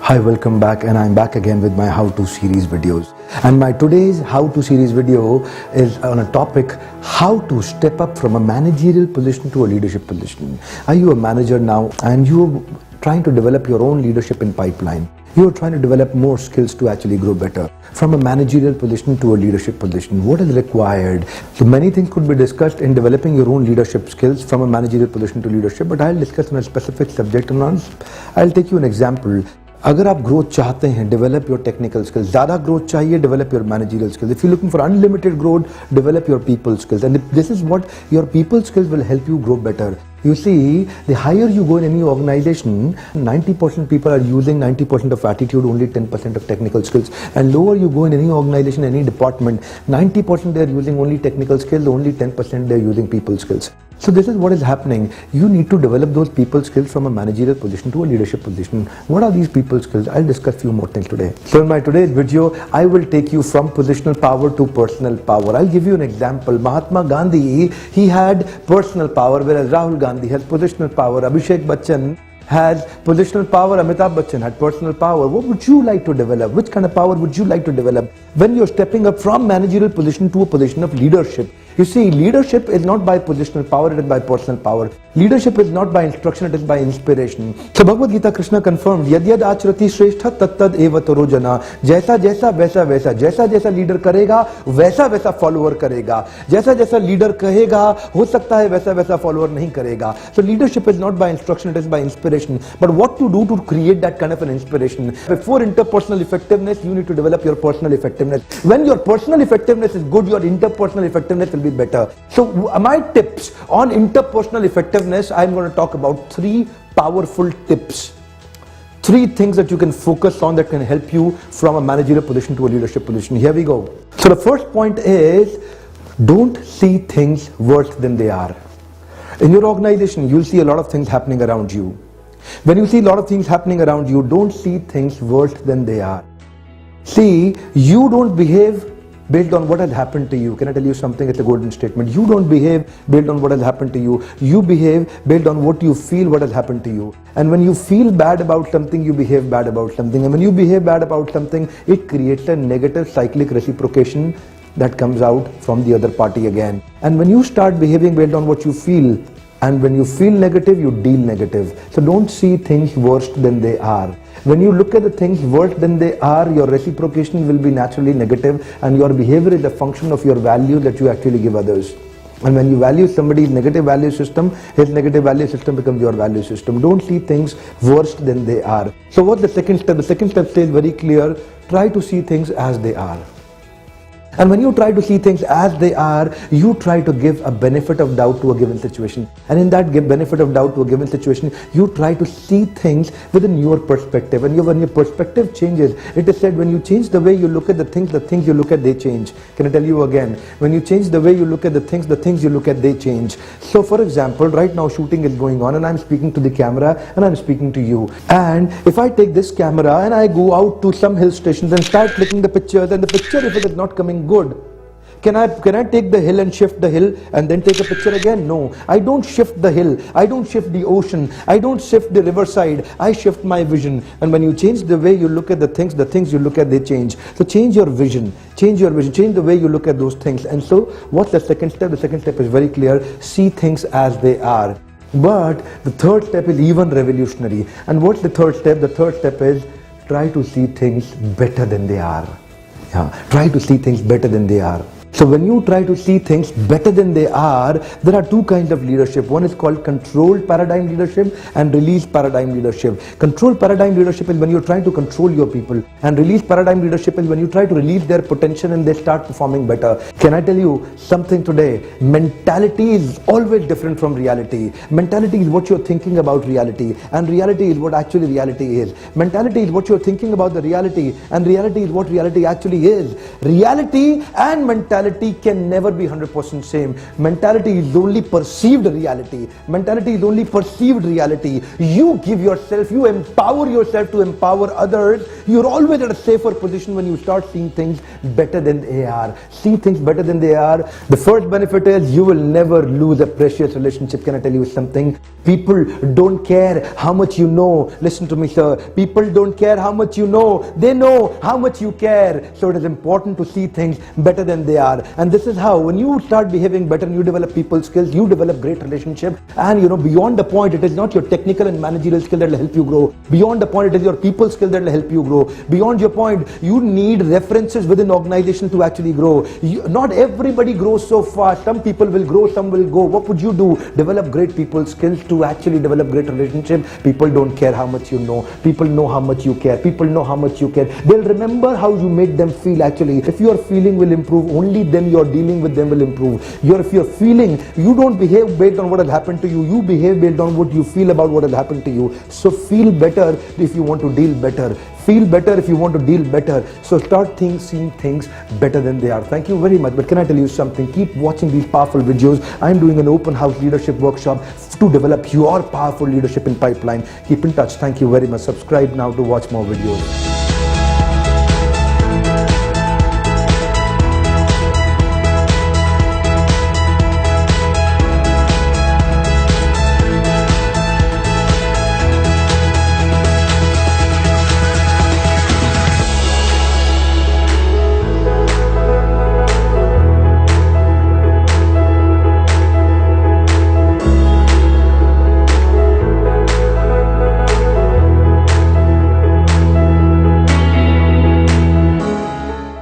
Hi, welcome back, and I'm back again with my how-to series videos. And my today's how-to series video is on a topic, how to step up from a managerial position to a leadership position. Are you a manager now and you're trying to develop your own leadership in pipeline? You're trying to develop more skills to actually grow better. From a managerial position to a leadership position, what is required? So many things could be discussed in developing your own leadership skills from a managerial position to leadership, but I'll discuss on a specific subject and I'll take you an example. अगर आप growth चाहते हैं, develop your technical skills. ज़्यादा growth चाहिए, develop your managerial skills. If you looking for unlimited growth, develop your people skills. And this is what your people skills will help you grow better. You see, the higher you go in any organization, 90% people are using 90% of attitude, only 10% of technical skills. And lower you go in any organization, any department, 90% they are using only technical skills, only 10% they are using people skills. So this is what is happening. You need to develop those people skills from a managerial position to a leadership position. What are these people skills? I'll discuss few more things today. So in my today's video, I will take you from positional power to personal power. I'll give you an example. Mahatma Gandhi, he had personal power, whereas Rahul Gandhi has positional power. Abhishek Bachchan has positional power. Amitabh Bachchan had personal power. What would you like to develop? Which kind of power would you like to develop when you're stepping up from managerial position to a position of leadership? You see, leadership is not by positional power, it is by personal power. Leadership is not by instruction, it is by inspiration. So Bhagavad Gita, Krishna confirmed, yad yad achrati shrestha tat tad eva taro jana. Jaisa jaisa वैसा वैसा, जैसा जैसा leader करेगा वैसा वैसा follower करेगा. जैसा जैसा लीडर कहेगा हो सकता है वैसा वैसा फॉलोअर नहीं करेगा. So leadership is not by instruction, it is by inspiration. But what to do to create that kind of an inspiration? Before interpersonal effectiveness, you need to develop your personal effectiveness. When your personal effectiveness is good, your interpersonal effectiveness will be better. So my tips on interpersonal effectiveness, I'm going to talk about 3 powerful tips. 3 things that you can focus on that can help you from a managerial position to a leadership position. Here we go. So the first point is, don't see things worse than they are. In your organization, you'll see a lot of things happening around you. When you see a lot of things happening around you, don't see things worse than they are. See, you don't behave based on what has happened to you. Can I tell you something? It's a golden statement. You don't behave based on what has happened to you. You behave based on what you feel what has happened to you. And when you feel bad about something, you behave bad about something. And when you behave bad about something, it creates a negative cyclic reciprocation that comes out from the other party again. And when you start behaving based on what you feel, and when you feel negative, you deal negative. So don't see things worse than they are. When you look at the things worse than they are, your reciprocation will be naturally negative, and your behavior is a function of your value that you actually give others. And when you value somebody's negative value system, his negative value system becomes your value system. Don't see things worse than they are. So what's the second step? The second step says very clear, try to see things as they are. And when you try to see things as they are, you try to give a benefit of doubt to a given situation. And in that benefit of doubt to a given situation, you try to see things with a newer perspective. And when your perspective changes, it is said when you change the way you look at the things you look at, they change. Can I tell you again? When you change the way you look at the things you look at, they change. So for example, right now shooting is going on and I'm speaking to the camera and I'm speaking to you. And if I take this camera and I go out to some hill stations and start clicking the pictures, and the picture, if it is not coming good, can I take the hill and shift the hill and then take a picture again? No, I don't shift the hill, I don't shift the ocean, I don't shift the riverside, I shift my vision. And when you change the way you look at the things you look at, they change. So change your vision, change the way you look at those things. And so what's the second step? The second step is very clear, see things as they are. But the third step is even revolutionary. And what's the third step? The third step is try to see things better than they are. Try to see things better than they are. So when you try to see things better than they are, there are 2 kinds of leadership. One is called controlled paradigm leadership and release paradigm leadership. Controlled paradigm leadership is when you're trying to control your people, and release paradigm leadership is when you try to release their potential and they start performing better. Can I tell you something today? Mentality is always different from reality. Mentality is what you're thinking about reality, and reality is what actually reality is. Mentality is what you're thinking about the reality, and reality is what reality actually is. Reality and mentality mentality can never be 100% same. Mentality is only perceived reality. Mentality is only perceived reality. You give yourself, you empower yourself to empower others. You're always at a safer position when you start seeing things better than they are. See things better than they are. The first benefit is you will never lose a precious relationship. Can I tell you something? People don't care how much you know. Listen to me, sir. People don't care how much you know. They know how much you care. So it is important to see things better than they are. And this is how, when you start behaving better and you develop people skills, you develop great relationship. And beyond the point, it is not your technical and managerial skill that will help you grow. Beyond the point, it is your people skill that will help you grow. Beyond your point, you need references within organization to actually grow. Not everybody grows so fast. Some people will grow, some will go. What would you do? Develop great people skills to actually develop great relationship. People don't care how much you know. People know how much you care. People know how much you care. They'll remember how you made them feel actually. If your feeling will improve, only then your dealing with them will improve. If you're feeling, you don't behave based on what has happened to you. You behave based on what you feel about what has happened to you. So feel better if you want to deal better. Feel better if you want to deal better. So start seeing things better than they are. Thank you very much. But can I tell you something? Keep watching these powerful videos. I'm doing an open house leadership workshop to develop your powerful leadership in pipeline. Keep in touch. Thank you very much. Subscribe now to watch more videos.